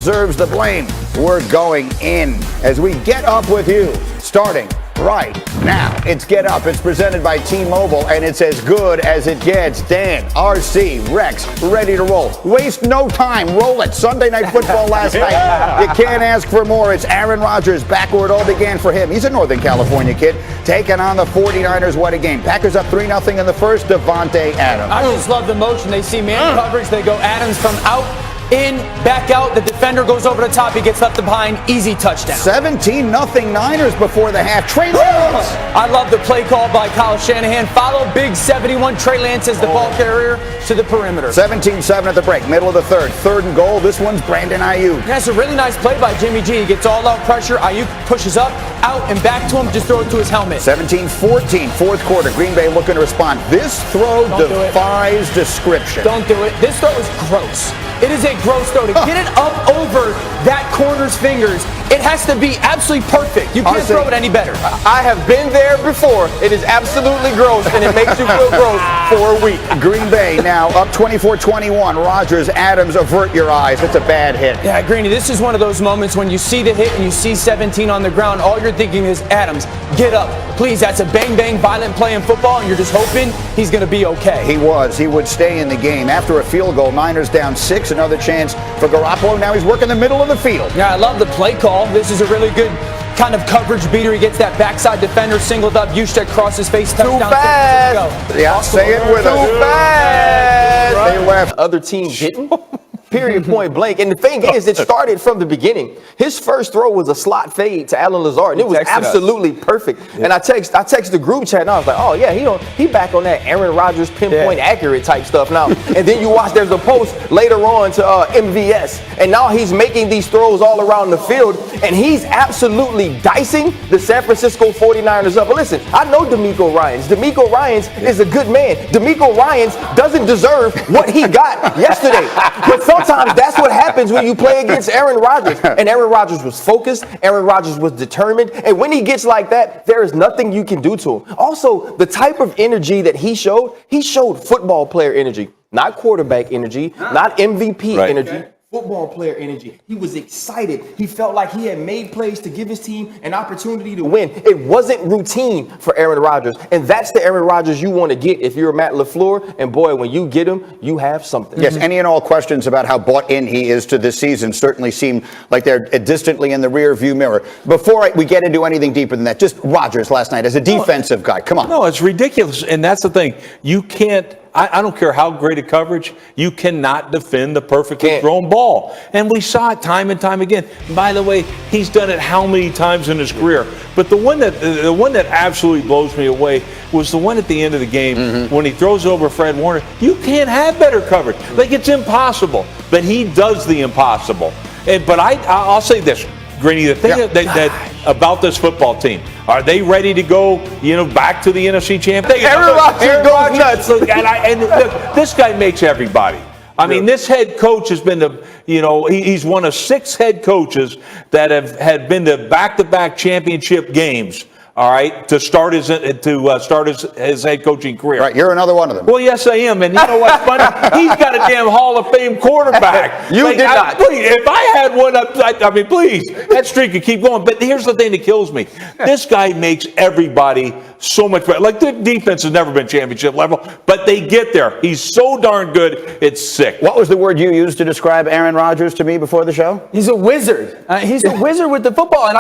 deserves the blame. We're going in as we get up with you, starting right now. It's Get Up. It's presented by T-Mobile, and it's as good as it gets. Dan, RC, Rex, ready to roll. Waste no time. Roll it. Sunday Night Football last night. You can't ask for more. It's Aaron Rodgers back where it all began for him. He's a Northern California kid, taking on the 49ers. What a game. Packers up 3-0 in the first. Davante Adams. I just love the motion. They see man coverage. They go Adams from out, in, back out. The defender goes over the top. He gets left behind. Easy touchdown. 17-0 Niners before the half. Trey Lance. I love the play call by Kyle Shanahan. Follow Big 71. Trey Lance as the ball carrier to the perimeter. 17-7 at the break. Middle of the third. Third and goal. This one's Brandon Ayuk. That's a really nice play by Jimmy G. He gets all out pressure. Ayuk pushes up, out, and back to him. Just throw it to his helmet. 17-14, fourth quarter. Green Bay looking to respond. This throw defies description. Don't do it. This throw is gross. It is a gross throw. To get it up over that corner's fingers, it has to be absolutely perfect. You can't throw it any better. I have been there before. It is absolutely gross, and it makes you feel gross for a week. Green Bay now up 24-21. Rodgers, Adams, avert your eyes. It's a bad hit. Yeah, Greeny, this is one of those moments when you see the hit and you see 17 on the ground. All you're thinking is, Adams, get up. Please, that's a bang-bang violent play in football, and you're just hoping he's going to be okay. He was. He would stay in the game. After a field goal, Niners down 6. Another chance for Garoppolo. Now he's working the middle of the field. Yeah, I love the play call. This is a really good kind of coverage beater. He gets that backside defender singled up. Juszczyk crosses face, touchdown. Too fast. Yeah, say it with us. Too fast. They left. Other team didn't. Period, point blank. And the thing is, it started from the beginning. His first throw was a slot fade to Alan Lazard, and it was absolutely perfect. Yeah. And I text the group chat, and I was like, oh yeah, he back on that Aaron Rodgers pinpoint accurate type stuff now. And then you watch, there's a post later on to MVS, and now he's making these throws all around the field, and he's absolutely dicing the San Francisco 49ers up. But listen, I know DeMeco Ryans. DeMeco Ryans is a good man. DeMeco Ryans doesn't deserve what he got yesterday. But sometimes that's what happens when you play against Aaron Rodgers. And Aaron Rodgers was focused. Aaron Rodgers was determined. And when he gets like that, there is nothing you can do to him. Also, the type of energy that he showed football player energy, not quarterback energy, not MVP energy. Football player energy. He was excited. He felt like he had made plays to give his team an opportunity to win. It wasn't routine for Aaron Rodgers. And that's the Aaron Rodgers you want to get if you're Matt LaFleur. And boy, when you get him, you have something. Yes, any and all questions about how bought in he is to this season certainly seem like they're distantly in the rear view mirror. Before we get into anything deeper than that, just Rodgers last night as a defensive guy. Come on. No, it's ridiculous. And that's the thing. You can't. I don't care how great a coverage, you cannot defend the perfectly thrown ball. And we saw it time and time again. By the way, he's done it how many times in his career? But the one that absolutely blows me away was the one at the end of the game when he throws over Fred Warner. You can't have better coverage. Like, it's impossible. But he does the impossible. But I'll say this, Greeny, the thing that about this football team, are they ready to go, back to the NFC Championship? Aaron Rodgers goes nuts. And look, this guy makes everybody. I mean, this head coach has been he's one of 6 head coaches that had been to back-to-back championship games. All right, to start his head coaching career. Right, you're another one of them. Well, yes, I am. And you know what's funny? He's got a damn Hall of Fame quarterback. You did not. Please, if I had one please, that streak could keep going. But here's the thing that kills me. This guy makes everybody so much better. Like, the defense has never been championship level, but they get there. He's so darn good, it's sick. What was the word you used to describe Aaron Rodgers to me before the show? He's a wizard. He's a wizard with the football. And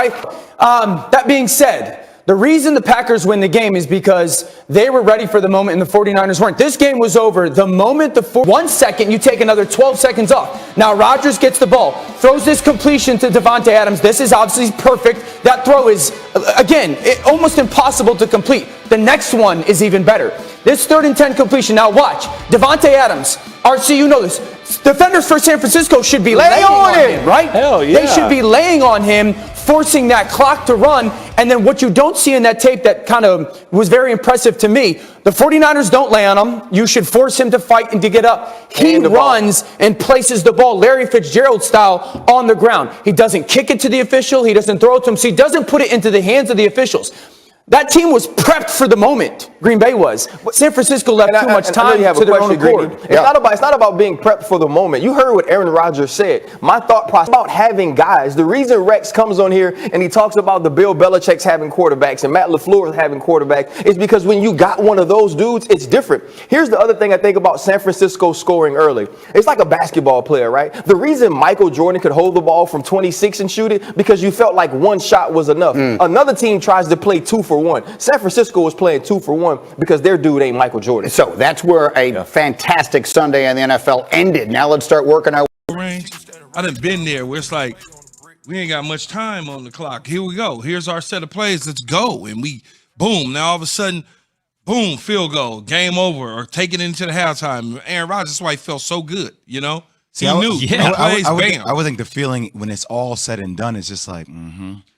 that being said, the reason the Packers win the game is because they were ready for the moment and the 49ers weren't. This game was over the moment 1 second, you take another 12 seconds off. Now Rodgers gets the ball, throws this completion to Davante Adams. This is obviously perfect. That throw is, again, almost impossible to complete. The next one is even better. This 3rd and 10 completion. Now watch. Davante Adams. RC, you know this. Defenders for San Francisco should be laying on him, right? Hell yeah. They should be laying on him, forcing that clock to run. And then what you don't see in that tape that kind of was very impressive to me, the 49ers don't lay on him. You should force him to fight and to get up. He runs and places the ball Larry Fitzgerald style on the ground. He doesn't kick it to the official. He doesn't throw it to him. So he doesn't put it into the hands of the officials. That team was prepped for the moment. Green Bay was. San Francisco left too much time to their own accord. It's not about being prepped for the moment. You heard what Aaron Rodgers said. My thought process about having guys. The reason Rex comes on here and he talks about the Bill Belichick's having quarterbacks and Matt LaFleur having quarterbacks is because when you got one of those dudes, it's different. Here's the other thing I think about San Francisco scoring early. It's like a basketball player, right? The reason Michael Jordan could hold the ball from 26 and shoot it because you felt like one shot was enough. Another team tries to play 2 for 1. San Francisco was playing 2 for 1 because their dude ain't Michael Jordan. So that's where a fantastic Sunday in the NFL ended. Now let's start working our range. I done been there where it's like, we ain't got much time on the clock. Here we go. Here's our set of plays. Let's go. And we, boom. Now all of a sudden, boom, field goal, game over, or take it into the halftime. Aaron Rodgers, that's why he felt so good, you know? He knew. Yeah, Bam. I would think the feeling when it's all said and done is just like,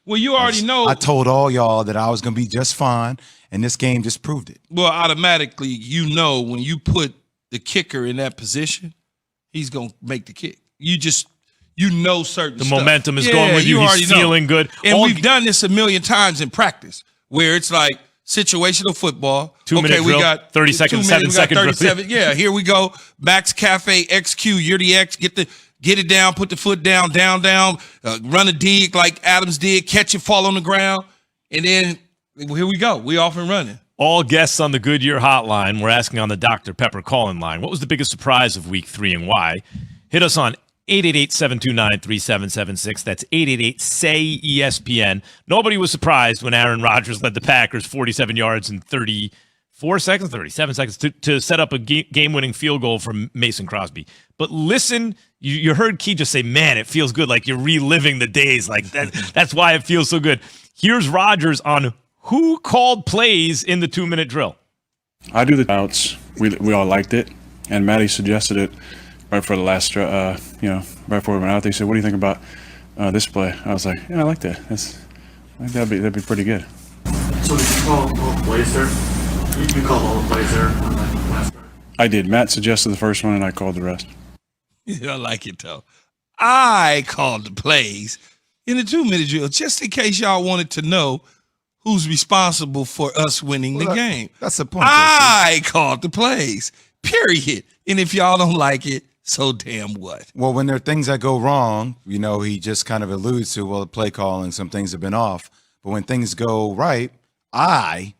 Well, you already know. I told all y'all that I was going to be just fine, and this game just proved it. Well, automatically, you know when you put the kicker in that position, he's going to make the kick. You know certain The stuff. momentum is going with you. He's feeling good. And we've done this a million times in practice where it's like situational football. 2-minute drill, we got 30 seconds, 2 minutes, 7 we got seconds. 37. Yeah, here we go. Max Cafe XQ. You're the X. Get it down. Put the foot down. Run a dig like Adams did. Catch it, fall on the ground, and then here we go. We off and running. All guests on the Goodyear hotline were asking on the Dr. Pepper call-in line, what was the biggest surprise of Week 3 and why? Hit us on 888-729-3776. That's 888-SAY-ESPN. Nobody was surprised when Aaron Rodgers led the Packers 47 yards in 37 seconds to set up a game-winning field goal from Mason Crosby. But listen, you heard Key just say, man, it feels good, like you're reliving the days. Like that's why it feels so good. Here's Rodgers on who called plays in the 2-minute drill. I do the outs. We all liked it, and Matty suggested it right for the last, right before we went out. They said, "What do you think about this play?" I was like, "Yeah, I like that. I think that'd be pretty good." So did you call all the plays there? You called all the plays there on that last drive? I did. Matt suggested the first one, and I called the rest. I like it though. I called the plays in the 2-minute drill just in case y'all wanted to know who's responsible for us winning the game. That's the point. I called the plays, period. And if y'all don't like it, so damn what? Well, when there are things that go wrong, he just kind of alludes to, the play calling, some things have been off. But when things go right, I'm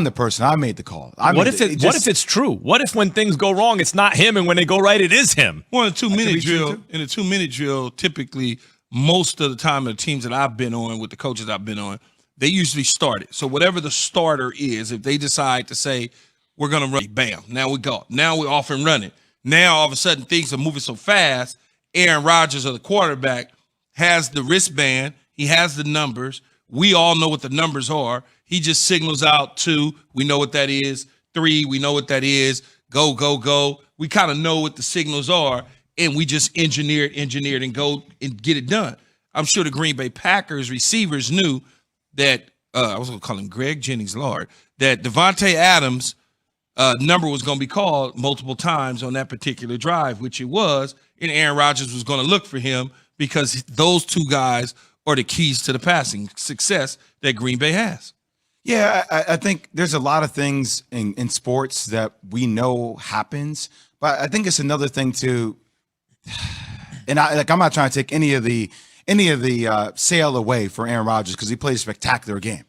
the person. I made the call. What if it's true? What if when things go wrong, it's not him, and when they go right, it is him? Well, in a 2-minute drill, typically most of the time the teams that I've been on with the coaches I've been on, they usually start it. So whatever the starter is, if they decide to say we're gonna run, bam, now we go. Now we're off and running. Now all of a sudden things are moving so fast. Aaron Rodgers, or the quarterback, has the wristband. He has the numbers. We all know what the numbers are. He just signals out 2. We know what that is. 3. We know what that is. Go, go, go. We kind of know what the signals are, and we just engineer it, and go and get it done. I'm sure the Green Bay Packers receivers knew that I was going to call him Greg Jennings, Lord, that Devontae Adams' number was going to be called multiple times on that particular drive, which it was, and Aaron Rodgers was going to look for him because those 2 guys are the keys to the passing success that Green Bay has. Yeah, I think there's a lot of things in sports that we know happens, but I think it's another thing to, and I'm not trying to take any of the sail away for Aaron Rodgers because he played a spectacular game.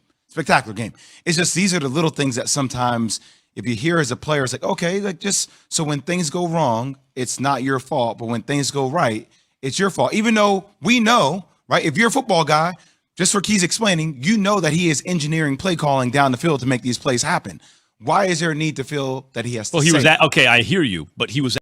It's just these are the little things that sometimes if you hear as a player, it's like, okay, just so when things go wrong, it's not your fault, but when things go right, it's your fault. Even though we know, right? If you're a football guy, just for Keys explaining, you know that he is engineering play calling down the field to make these plays happen. Why is there a need to feel that he has to say I hear you, but he was